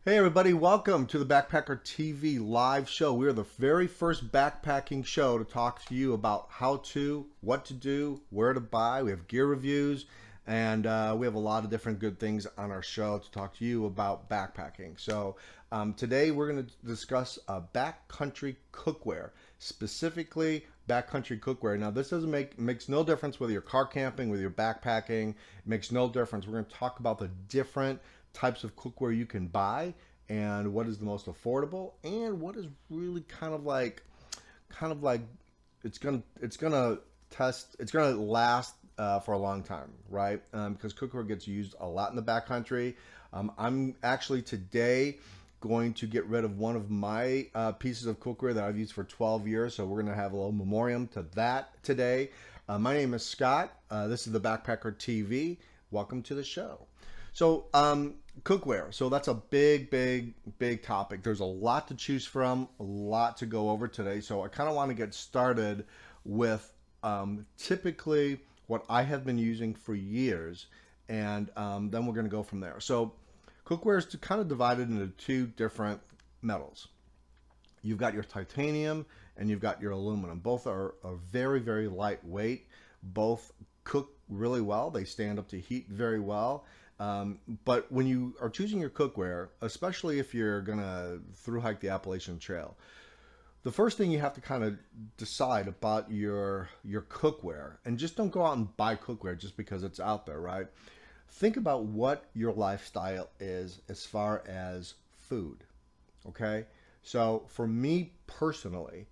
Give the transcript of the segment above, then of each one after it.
Hey everybody, welcome to the Backpacker TV live show. We're the very first backpacking show to talk to you about how to, what to do, where to buy. We have gear reviews, and we have a lot of different good things on our show to talk to you about backpacking. So today we're going to discuss backcountry cookware, specifically backcountry cookware. Now this doesn't makes no difference whether you're car camping, whether you're backpacking. It makes no difference. We're going to talk about the different types of cookware you can buy and what is the most affordable and what is really kind of like it's gonna last for a long time, right? Because cookware gets used a lot in the backcountry. I'm actually today going to get rid of one of my pieces of cookware that I've used for 12 years, so we're gonna have a little memoriam to that today. My name is Scott. This is the Backpacker TV. Welcome to the show. So, cookware. So that's a big topic. There's a lot to choose from, a lot to go over today. So I kind of want to get started with typically what I have been using for years, and then we're going to go from there. So cookware is kind of divided into two different metals. You've got your titanium and you've got your aluminum. Both are very lightweight. Both cook really well. They stand up to heat very well. But when you are choosing your cookware, especially if you're gonna thru hike the Appalachian Trail, the first thing you have to kind of decide about your cookware, and just don't go out and buy cookware just because it's out there, right? Think about what your lifestyle is as far as food, okay? So for me personally,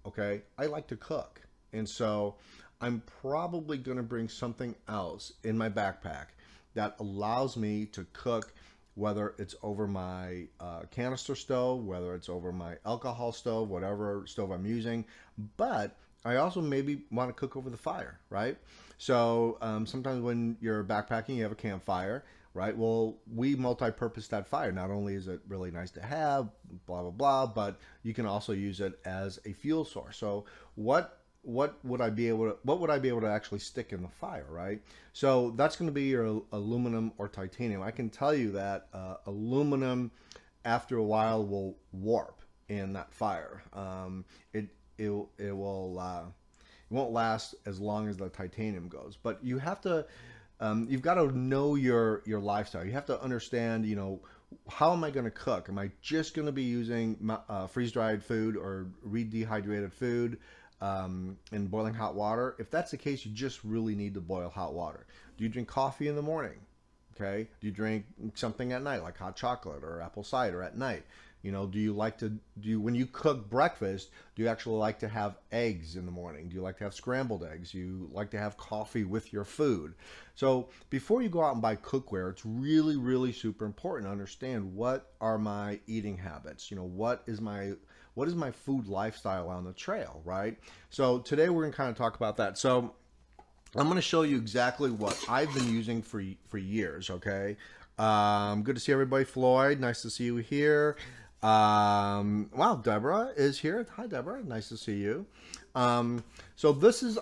okay, I like to cook, and so I'm probably gonna bring something else in my backpack that allows me to cook, whether it's over my canister stove, whether it's over my alcohol stove, whatever stove I'm using. But I also maybe want to cook over the fire, right? So sometimes when you're backpacking, you have a campfire, right? Well, we multi-purpose that fire. Not only is it really nice to have, blah, blah, blah, but you can also use it as a fuel source. So what would I be able to actually stick in the fire, right? So that's going to be your aluminum or titanium. I can tell you that aluminum after a while will warp in that fire. It won't last as long as the titanium goes. But you have to you've got to know your lifestyle. You have to understand, how am I going to cook? Am I just going to be using freeze-dried food or redehydrated food? In boiling hot water? If that's the case, you just really need to boil hot water. Do you drink coffee in the morning? Okay. Do you drink something at night, like hot chocolate or apple cider at night? Do you like to when you cook breakfast, do you actually like to have eggs in the morning? Do you like to have scrambled eggs? Do you like to have coffee with your food? So before you go out and buy cookware, it's really super important to understand what are my eating habits. What is my food lifestyle on the trail, right? So today we're going to kind of talk about that. So I'm going to show you exactly what I've been using for years, okay? Good to see everybody. Floyd, nice to see you here. Wow, Deborah is here. Hi, Deborah. Nice to see you. So this is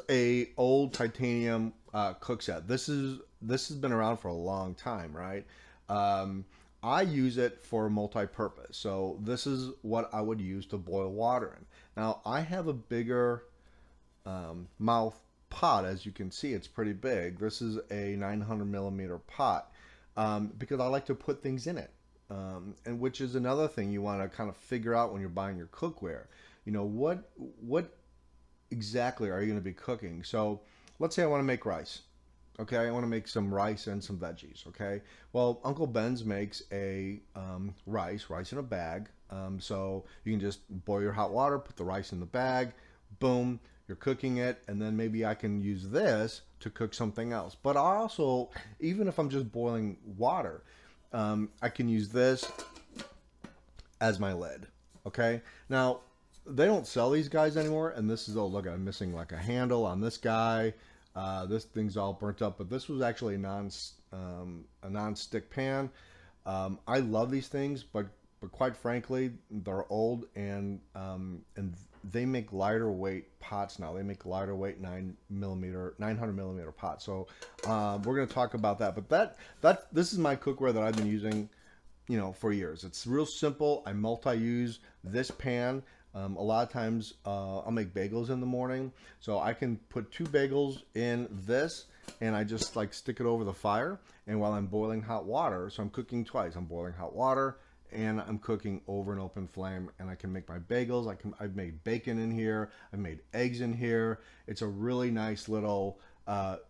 a old titanium cook set. This has been around for a long time, right? I use it for multi-purpose. So this is what I would use to boil water in. Now I have a bigger mouth pot, as you can see. It's pretty big. This is a 900 millimeter pot because I like to put things in it. And which is another thing you want to kind of figure out when you're buying your cookware. What exactly are you going to be cooking? So let's say I want to make rice. Okay, I want to make some rice and some veggies. Okay, well, Uncle Ben's makes a rice in a bag. So you can just boil your hot water, put the rice in the bag, boom, you're cooking it, and then maybe I can use this to cook something else. But I also, even if I'm just boiling water, I can use this as my lid. Okay, now they don't sell these guys anymore, and this is, oh look, I'm missing like a handle on this guy. This thing's all burnt up, but this was actually a non-stick pan. I love these things, but quite frankly, they're old, and they make lighter weight pots now. They make lighter weight 900 millimeter pots. So we're going to talk about that. But this is my cookware that I've been using for years. It's real simple. I multi-use this pan. A lot of times I'll make bagels in the morning, so I can put 2 bagels in this, and I just like stick it over the fire. And while I'm boiling hot water, so I'm cooking twice. I'm boiling hot water and I'm cooking over an open flame, and I can make my bagels. I've made bacon in here. I've made eggs in here. It's a really nice little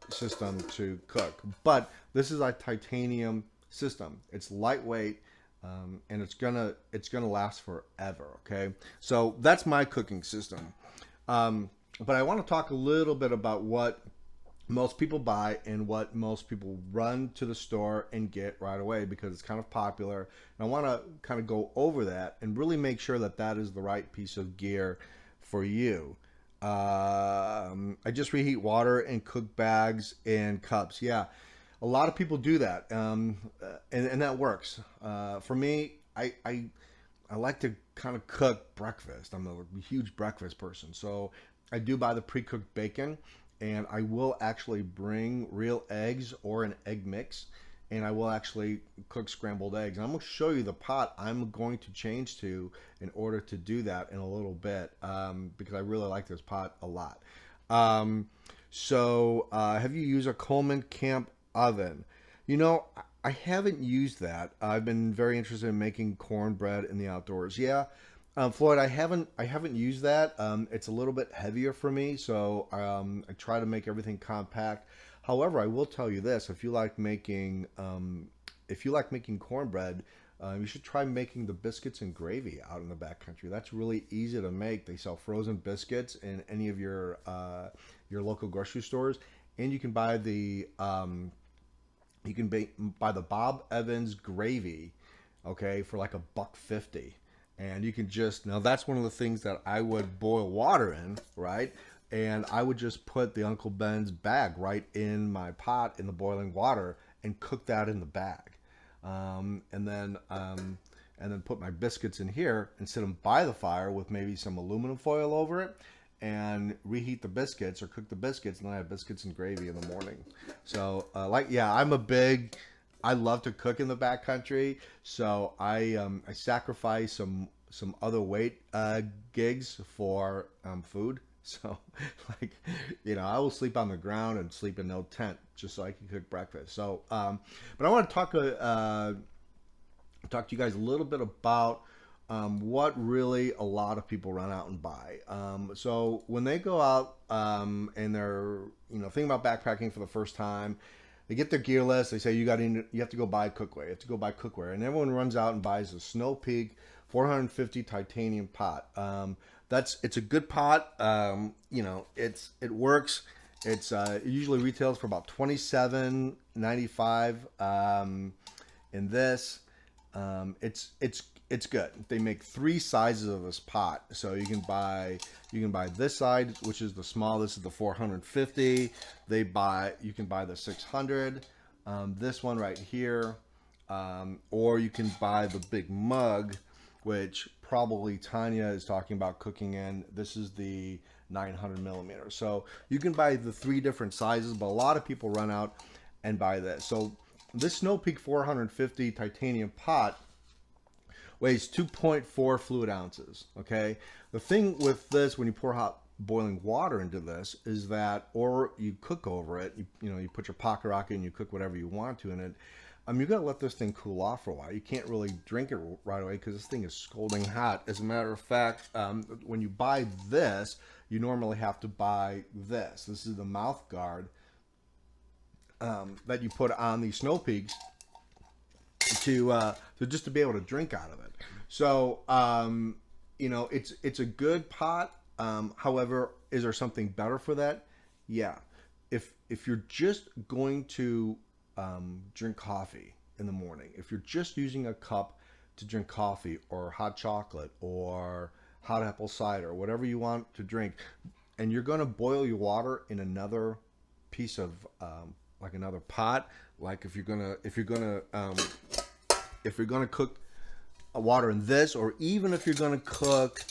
system to cook. But this is a titanium system. It's lightweight. And it's gonna last forever. Okay, so that's my cooking system. But I want to talk a little bit about what most people buy and what most people run to the store and get right away, because it's kind of popular. And I want to kind of go over that and really make sure that that is the right piece of gear for you. I just reheat water in cook bags and cups. Yeah, a lot of people do that, and that works. For me, I like to kind of cook breakfast. I'm a huge breakfast person, so I do buy the pre-cooked bacon, and I will actually bring real eggs or an egg mix, and I will actually cook scrambled eggs. And I'm going to show you the pot I'm going to change to in order to do that in a little bit, because I really like this pot a lot. Have you used a Coleman Camp oven? I haven't used that. I've been very interested in making cornbread in the outdoors. Yeah, Floyd, I haven't used that. It's a little bit heavier for me, so I try to make everything compact. However, I will tell you this: if you like making cornbread, you should try making the biscuits and gravy out in the backcountry. That's really easy to make. They sell frozen biscuits in any of your local grocery stores, and you can buy the buy the Bob Evans gravy, okay, for like $1.50. And you can just, now that's one of the things that I would boil water in, right? And I would just put the Uncle Ben's bag right in my pot in the boiling water and cook that in the bag. And then put my biscuits in here and sit them by the fire with maybe some aluminum foil over it, and reheat the biscuits or cook the biscuits, and then I have biscuits and gravy in the morning. So I love to cook in the backcountry, so I sacrifice some other weight gigs for food. So I will sleep on the ground and sleep in no tent just so I can cook breakfast. So but I want to talk to you guys a little bit about what really a lot of people run out and buy. So when they go out and they're thinking about backpacking for the first time, they get their gear list. They say you have to go buy cookware. You have to go buy cookware, and everyone runs out and buys a Snow Peak 450 titanium pot. It's a good pot. It works. It usually retails for about $27.95. In this, it's good. They make 3 sizes of this pot, so you can buy this side, which is the small. This is the 450. You can buy the 600, this one right here, or you can buy the big mug, which probably Tanya is talking about cooking in. This is the 900 millimeters. So you can buy the 3 different sizes, but a lot of people run out and buy this. So this Snow Peak 450 titanium pot weighs 2.4 fluid ounces. Okay, the thing with this, when you pour hot boiling water into this, is that, or you cook over it, you put your pocket rocket and you cook whatever you want to in it. You got to let this thing cool off for a while. You can't really drink it right away because this thing is scalding hot. As a matter of fact, when you buy this, you normally have to buy this. This is the mouth guard that you put on these Snow Peaks to just to be able to drink out of it. So it's a good pot. However, is there something better for that? Yeah. If you're just going to drink coffee in the morning, if you're just using a cup to drink coffee or hot chocolate or hot apple cider, whatever you want to drink, and you're going to boil your water in another piece of like another pot, like if you're gonna cook water in this, or even if you're gonna cook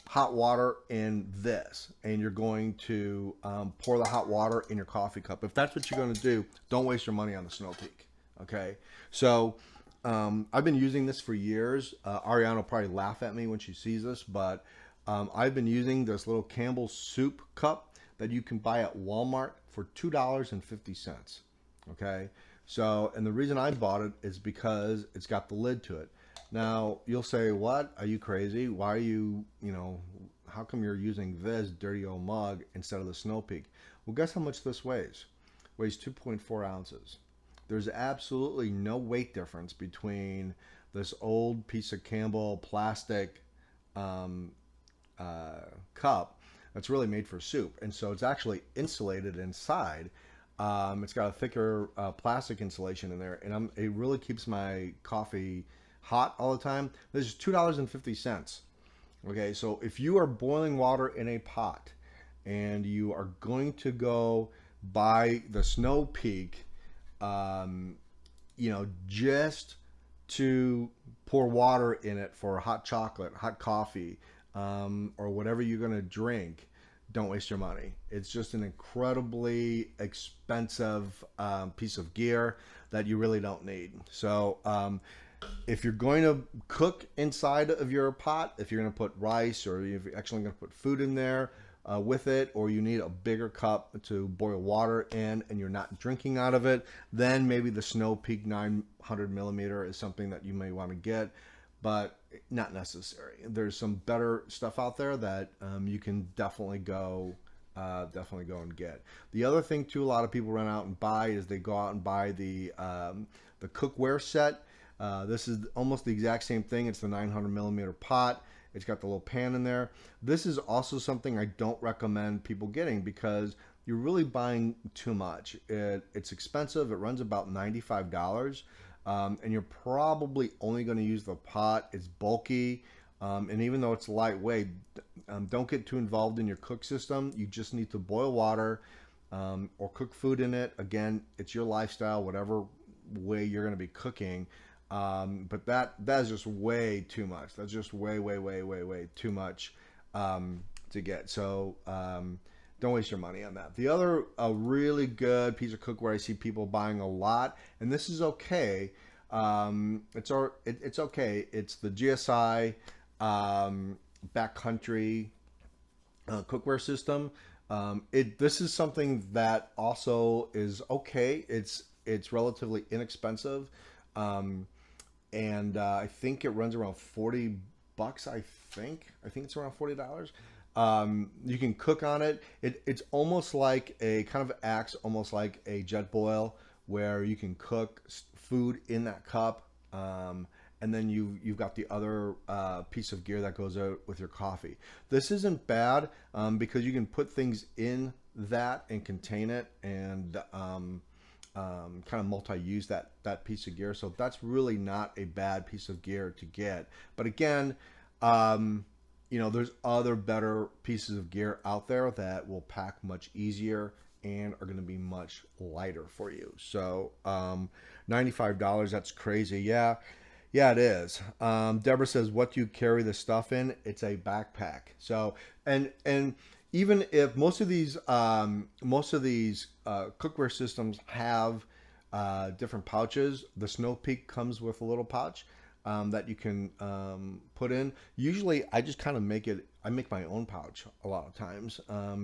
hot water in this, and you're going to pour the hot water in your coffee cup, if that's what you're going to do, don't waste your money on the Snow Peak. Okay, so I've been using this for years. Ariana will probably laugh at me when she sees this, but I've been using this little Campbell soup cup that you can buy at Walmart for $2.50. Okay, so and the reason I bought it is because it's got the lid to it. Now you'll say, "What? Are you crazy? Why are you, how come you're using this dirty old mug instead of the Snow Peak?" Well, guess how much this weighs? Weighs 2.4 ounces. There's absolutely no weight difference between this old piece of Campbell plastic um, cup that's really made for soup. And so it's actually insulated inside. It's got a thicker plastic insulation in there, and it really keeps my coffee hot all the time. This is $2.50. Okay, so if you are boiling water in a pot and you are going to go buy the Snow Peak, just to pour water in it for hot chocolate, hot coffee, or whatever you're going to drink, don't waste your money. It's just an incredibly expensive piece of gear that you really don't need. So if you're going to cook inside of your pot, if you're going to put rice or if you're actually going to put food in there with it, or you need a bigger cup to boil water in and you're not drinking out of it, then maybe the Snow Peak 900 millimeter is something that you may want to get, but not necessary. There's some better stuff out there that you can definitely go and get. The other thing too, a lot of people run out and buy is they go out and buy the cookware set. This is almost the exact same thing. It's the 900 millimeter pot. It's got the little pan in there. This is also something I don't recommend people getting because you're really buying too much. It's expensive. It runs about $95. And you're probably only going to use the pot. It's bulky. And even though it's lightweight, don't get too involved in your cook system. You just need to boil water or cook food in it. Again, it's your lifestyle, whatever way you're going to be cooking. But that is just way too much. That's just way too much to get. So don't waste your money on that. The other really good piece of cookware I see people buying a lot, and this is okay. It's okay. It's the GSI backcountry cookware system. This is something that also is okay. It's relatively inexpensive. And I think it runs around $40. I think it's around $40. You can cook on it. It's almost like acts almost like a jet boil, where you can cook food in that cup, and then you've got the other piece of gear that goes out with your coffee. This isn't bad because you can put things in that and contain it, and kind of multi-use that piece of gear. So that's really not a bad piece of gear to get. But again, there's other better pieces of gear out there that will pack much easier and are going to be much lighter for you. So $95, that's crazy. Yeah, it is. Deborah says, what do you carry the stuff in? It's a backpack. So and even if most of these cookware systems have different pouches, the Snow Peak comes with a little pouch that you can put in. Usually, I just kind of make my own pouch a lot of times.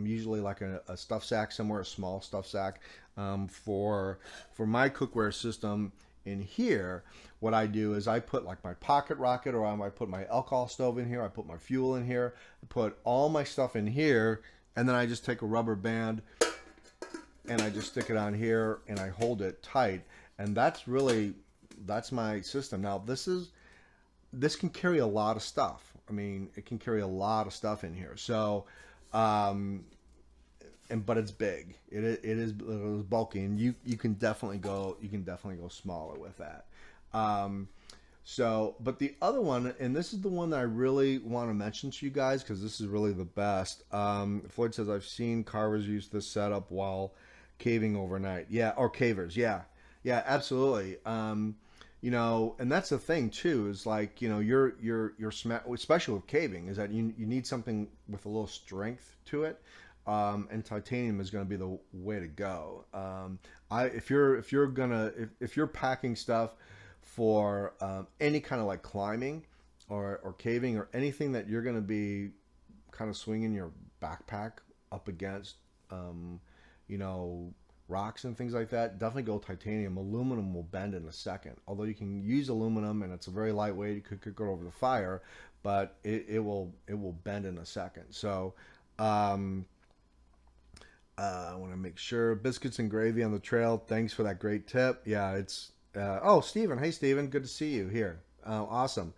Usually, like a stuff sack somewhere, a small stuff sack. For my cookware system in here, what I do is I put like my pocket rocket, or I might put my alcohol stove in here. I put my fuel in here. I put all my stuff in here, and then I just take a rubber band and I just stick it on here and I hold it tight. And that's my system. Now this can carry a lot of stuff. I mean, it can carry a lot of stuff in here. So, but it's big. It is bulky, and you can definitely go smaller with that. But the other one, and this is the one that I really want to mention to you guys because this is really the best. Floyd says, I've seen carvers use this setup while caving overnight. Yeah, or cavers. Yeah, absolutely. And that's the thing too, is like, you're especially with caving, is that you need something with a little strength to it. And titanium is going to be the way to go. If you're packing stuff for any kind of like climbing or caving or anything that you're going to be kind of swinging your backpack up against, you know, rocks and things like that. Definitely go titanium. Aluminum will bend in a second. Although you can use aluminum and it's a very lightweight, you could go over the fire, but it will bend in a second. So I want to make sure. Biscuits and gravy on the trail. Thanks for that great tip. Yeah, it's oh, Steven. Hey, Steven. Good to see you here. Awesome.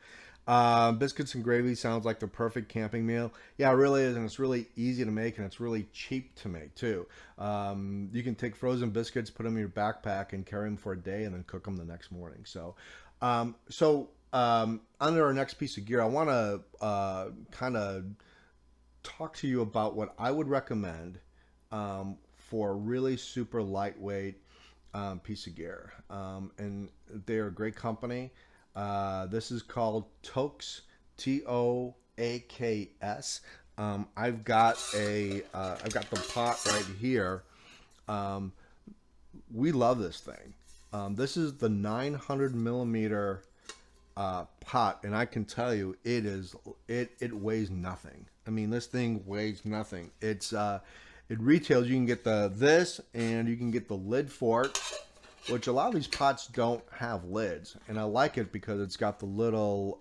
Biscuits and gravy sounds like the perfect camping meal. Yeah, it really is, and it's really easy to make, and it's really cheap to make too. You can take frozen biscuits, put them in your backpack, and carry them for a day, and then cook them the next morning. So, under our next piece of gear, I want to kind of talk to you about what I would recommend for a really super lightweight piece of gear. And they're a great company. This is called Toaks, Toaks. I've got the pot right here. We love this thing. This is the 900 millimeter pot, and I can tell you it weighs nothing. I mean, this thing weighs nothing. It retails. You can get this, and you can get the lid for it, which a lot of these pots don't have lids, and I like it because it's got the little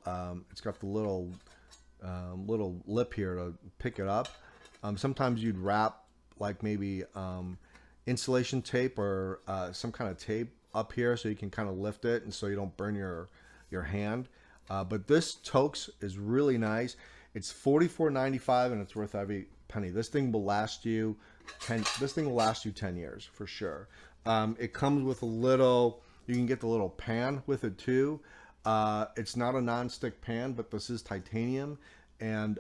little lip here to pick it up. Sometimes you'd wrap like maybe insulation tape or some kind of tape up here so you can kind of lift it and so you don't burn your hand. But this Toaks is really nice. It's $44.95 and it's worth every penny. This thing will last you 10 years for sure. It comes with you can get the little pan with it too. It's not a non-stick pan, but this is titanium, and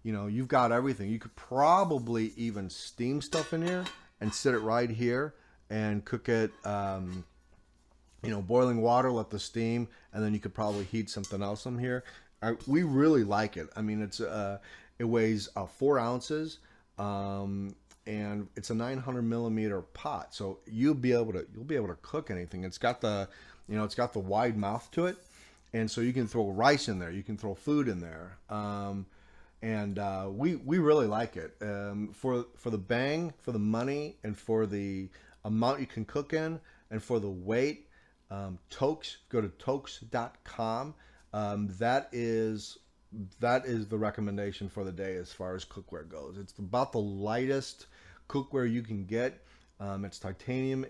you know, you've got everything. You could probably even steam stuff in here and sit it right here and cook it, you know, boiling water, let the steam, and then you could probably heat something else in here. We really like it. I mean, it weighs 4 ounces, and it's a 900 millimeter pot, so you'll be able to cook anything. It's got the wide mouth to it, and so you can throw rice in there, you can throw food in there, and we really like it. For the bang, for the money, and for the amount you can cook in, and for the weight, Toaks. Go to Toaks.com. That is the recommendation for the day as far as cookware goes. It's about the lightest cookware you can get. It's titanium.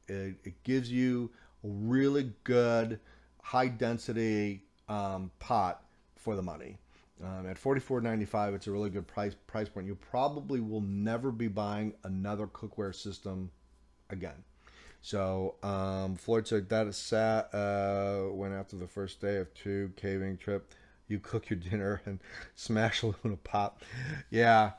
It gives you a really good high density pot for the money. At $44.95, it's a really good price point. You probably will never be buying another cookware system again. So Floyd said that is sad. When after the first day of 2 caving trip, you cook your dinner and smash aluminum pot. Yeah,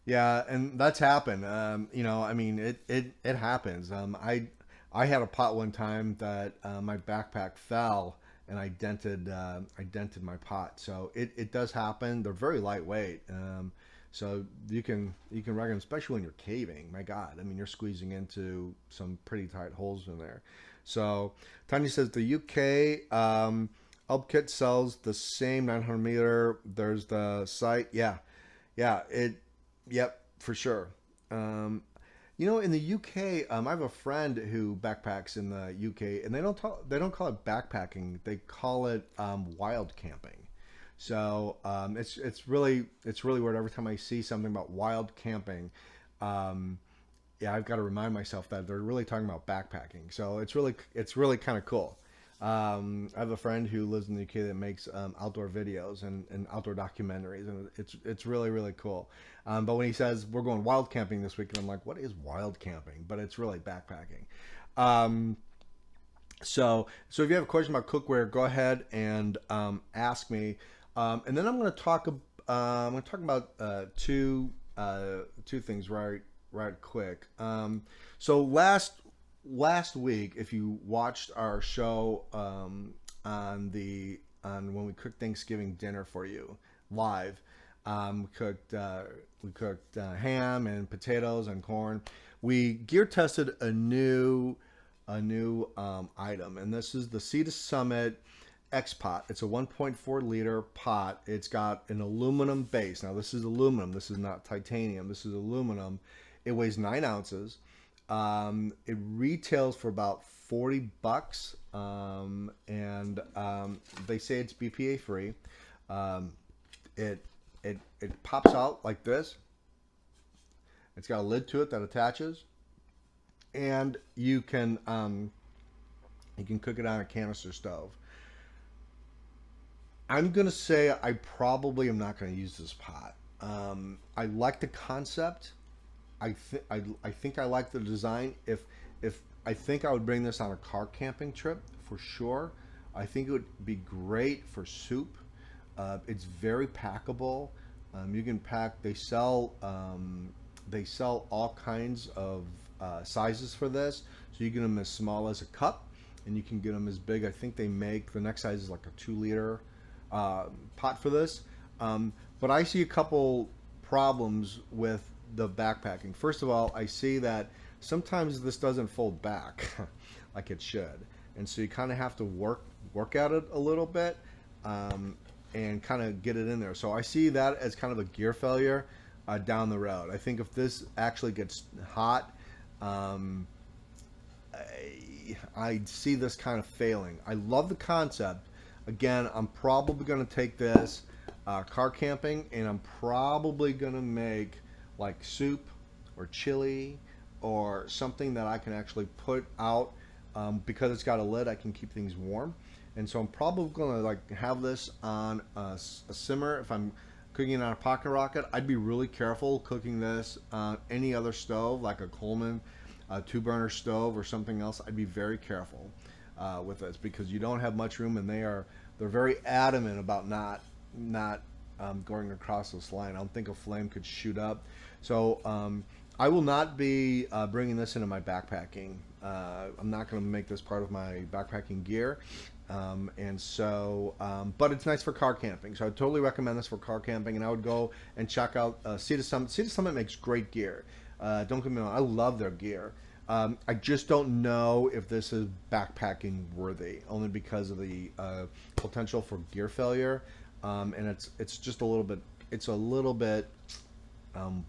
and that's happened. You know, I mean, it happens. I had a pot one time that my backpack fell and I dented my pot. So it does happen. They're very lightweight. So you can reckon, especially when you're caving. My God, I mean, you're squeezing into some pretty tight holes in there. So Tanya says the UK Upkit sells the same 900 meter. There's the site. Yeah, yep, for sure. You know, in the UK, I have a friend who backpacks in the UK, and they don't call it backpacking. They call it wild camping. So it's really weird. Every time I see something about wild camping, yeah, I've got to remind myself that they're really talking about backpacking. So it's really kind of cool. I have a friend who lives in the UK that makes outdoor videos and outdoor documentaries, and it's really cool. But when he says we're going wild camping this weekend, I'm like, what is wild camping? But it's really backpacking. So if you have a question about cookware, go ahead and ask me. And then I'm going to talk about two things right quick. So last week, if you watched our show on when we cooked Thanksgiving dinner for you live, we cooked ham and potatoes and corn. We gear tested a new a new item, and this is the Sea to Summit X pot. It's a 1.4 liter pot. It's got an aluminum base. Now this is aluminum. This is not titanium. This is aluminum. It weighs 9 ounces. It retails for about $40, and they say it's BPA free. It pops out like this. It's got a lid to it that attaches, and you can cook it on a canister stove. I'm gonna say I probably am not gonna use this pot. I like the concept. I think I like the design. If I think I would bring this on a car camping trip for sure. I think it would be great for soup. It's very packable. You can pack. They sell all kinds of sizes for this. So you get them as small as a cup, and you can get them as big. I think they make the next size is like a 2-liter pot for this. But I see a couple problems with the backpacking. First of all, I see that sometimes this doesn't fold back like it should, and so you kind of have to work at it a little bit and kind of get it in there. So I see that as kind of a gear failure down the road. I think if this actually gets hot, I see this kind of failing. I love the concept. Again, I'm probably going to take this car camping, and I'm probably going to make like soup or chili or something that I can actually put out. Because it's got a lid, I can keep things warm. And so I'm probably going to like have this on a simmer. If I'm cooking on a pocket rocket, I'd be really careful cooking this on any other stove, like a Coleman 2-burner stove or something else. I'd be very careful with this, because you don't have much room, and they're very adamant about not going across this line. I don't think a flame could shoot up. So I will not be bringing this into my backpacking. I'm not going to make this part of my backpacking gear. And so, but it's nice for car camping. So I totally recommend this for car camping, and I would go and check out Sea to Summit. Sea to Summit makes great gear. Don't get me wrong, I love their gear. I just don't know if this is backpacking worthy, only because of the potential for gear failure, and it's just a little bit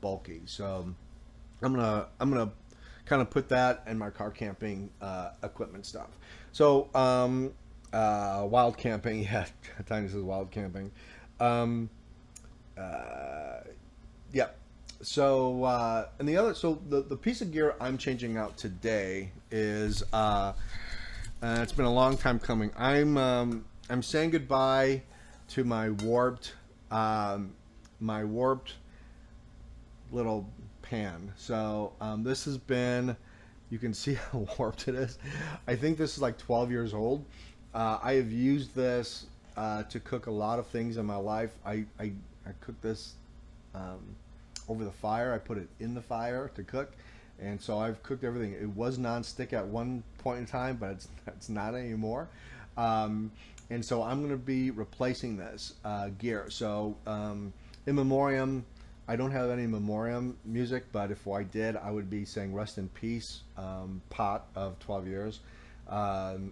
bulky. So I'm gonna kind of put that in my car camping equipment stuff. So wild camping, yeah, Tiny says wild camping. Yeah. So and the piece of gear I'm changing out today is it's been a long time coming. I'm saying goodbye to my warped little pan. So this has been, you can see how warped it is. I think this is like 12 years old. I have used this to cook a lot of things in my life. I cook this over the fire. I put it in the fire to cook, and so I've cooked everything. It was non-stick at one point in time, but it's not anymore. And so I'm going to be replacing this gear. So in memoriam, I don't have any memoriam music, but if I did, I would be saying rest in peace, pot of 12 years.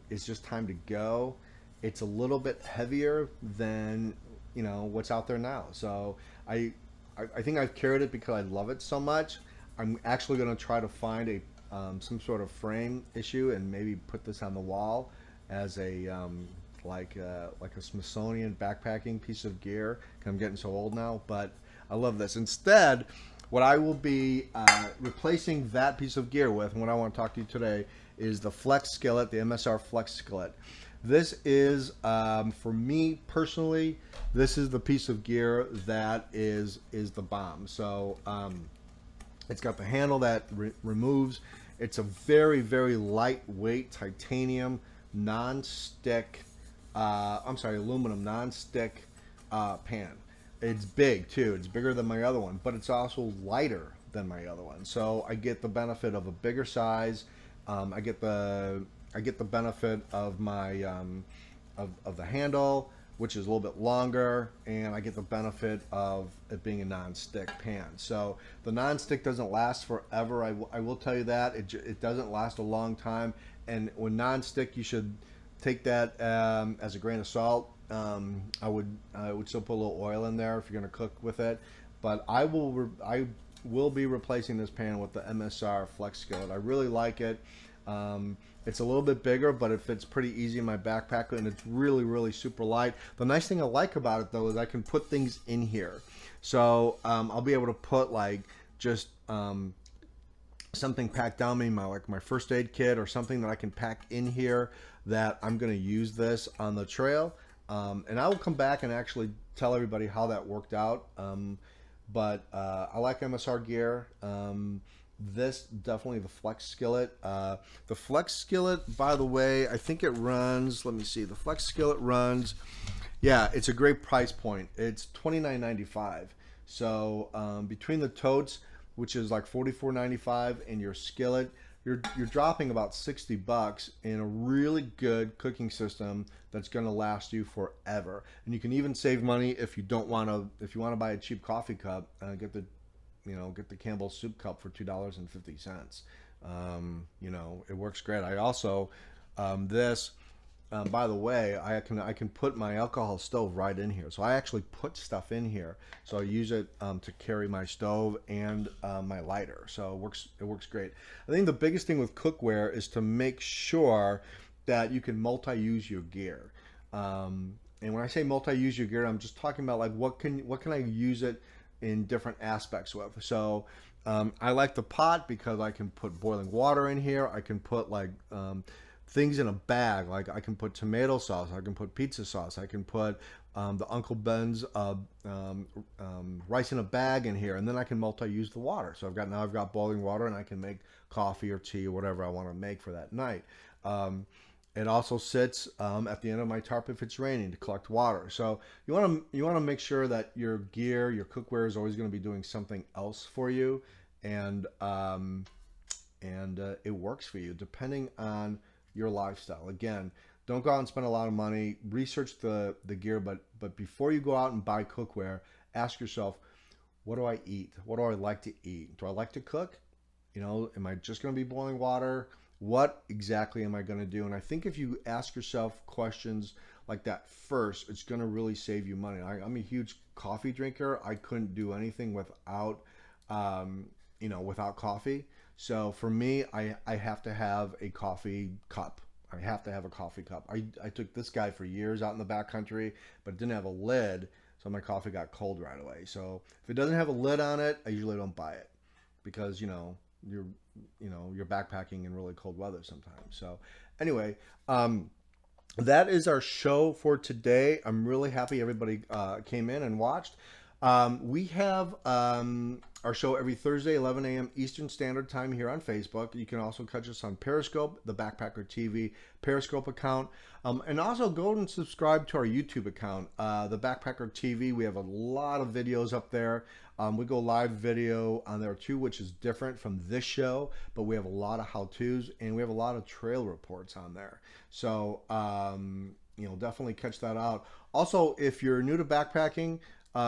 It's just time to go. It's a little bit heavier than what's out there now. So I think I've carried it because I love it so much. I'm actually going to try to find a some sort of frame issue and maybe put this on the wall as a like a Smithsonian backpacking piece of gear. 'Cause I'm getting so old now, but I love this. Instead, what I will be replacing that piece of gear with, and what I want to talk to you today, is the Flex Skillet, the MSR Flex Skillet. This is, for me personally, this is the piece of gear that is the bomb. So it's got the handle that removes. It's a very, very lightweight titanium non-stick, aluminum non-stick pan. It's big too. It's bigger than my other one, but it's also lighter than my other one. So I get the benefit of a bigger size. I get the benefit of my of the handle, which is a little bit longer, and I get the benefit of it being a non-stick pan. So the non-stick doesn't last forever. I will tell you that it doesn't last a long time. and when non-stick, you should take that as a grain of salt. I would still put a little oil in there if you're going to cook with it, but I will be replacing this pan with the MSR Flex Skillet. I really like it. It's a little bit bigger, but it fits pretty easy in my backpack, and it's really super light. The nice thing I like about it though is I can put things in here. So I'll be able to put like just something packed down me, my first aid kit or something that I can pack in here that I'm going to use this on the trail. And I will come back and actually tell everybody how that worked out. But I like MSR gear. This definitely the Flex Skillet. The Flex Skillet, by the way, I think it runs, let me see, the Flex Skillet runs, yeah, it's a great price point. It's $29.95. So between the totes, which is like $44.95, and your skillet, you're dropping about 60 bucks in a really good cooking system that's going to last you forever. And you can even save money if you don't want to, if you want to buy a cheap coffee cup, get the Campbell soup cup for $2.50. It works great. I also by the way, I can put my alcohol stove right in here. So I actually put stuff in here. So I use it to carry my stove and my lighter. So it works great. I think the biggest thing with cookware is to make sure that you can multi-use your gear. And when I say multi-use your gear, I'm just talking about like what can I use it in different aspects with. So I like the pot because I can put boiling water in here. I can put like things in a bag, like I can put tomato sauce, I can put pizza sauce, I can put the Uncle Ben's rice in a bag in here, and then I can multi-use the water. So I've got boiling water, and I can make coffee or tea or whatever I want to make for that night. It also sits at the end of my tarp if it's raining to collect water. So you want to make sure that your gear, your cookware is always going to be doing something else for you, and it works for you depending on your lifestyle. Again, don't go out and spend a lot of money. Research the gear, but before you go out and buy cookware, ask yourself, what do I eat? What do I like to eat? Do I like to cook? Am I just going to be boiling water? What exactly am I going to do? And I think if you ask yourself questions like that first, it's going to really save you money. I'm a huge coffee drinker. I couldn't do anything without coffee. So for me, I have to have a coffee cup. I have to have a coffee cup. I took this guy for years out in the backcountry, but it didn't have a lid, so my coffee got cold right away. So if it doesn't have a lid on it, I usually don't buy it because you're backpacking in really cold weather sometimes. So anyway, that is our show for today. I'm really happy everybody came in and watched. We have our show every Thursday, 11 a.m. Eastern Standard Time here on Facebook. You can also catch us on Periscope, the Backpacker TV Periscope account. And also go and subscribe to our YouTube account, the Backpacker TV. We have a lot of videos up there. We go live video on there too, which is different from this show, but we have a lot of how-tos and we have a lot of trail reports on there. So, definitely catch that out. Also, if you're new to backpacking,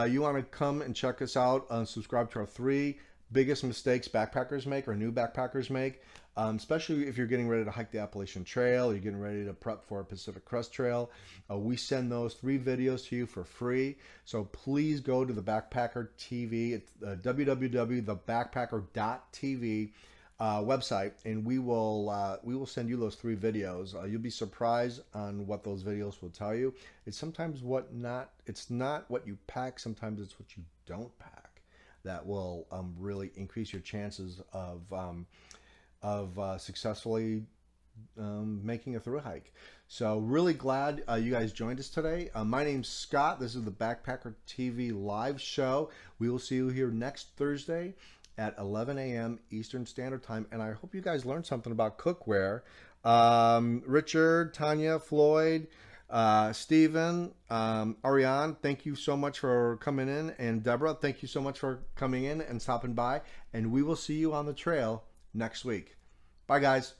you want to come and check us out, subscribe to our 3 biggest mistakes backpackers make, or new backpackers make, especially if you're getting ready to hike the Appalachian Trail, you're getting ready to prep for a Pacific Crest Trail. We send those 3 videos to you for free. So please go to the Backpacker TV, it's www.thebackpacker.tv website, and we will send you those 3 videos. You'll be surprised on what those videos will tell you. It's sometimes it's not what you pack, sometimes it's what you don't pack that will really increase your chances of successfully making a through hike. So really glad you guys joined us today. My name's Scott. This is the Backpacker TV live show. We will see you here next Thursday at 11 a.m. Eastern Standard Time. And I hope you guys learned something about cookware. Richard, Tanya, Floyd, Stephen, Ariane, thank you so much for coming in. And Deborah, thank you so much for coming in and stopping by. And we will see you on the trail next week. Bye, guys.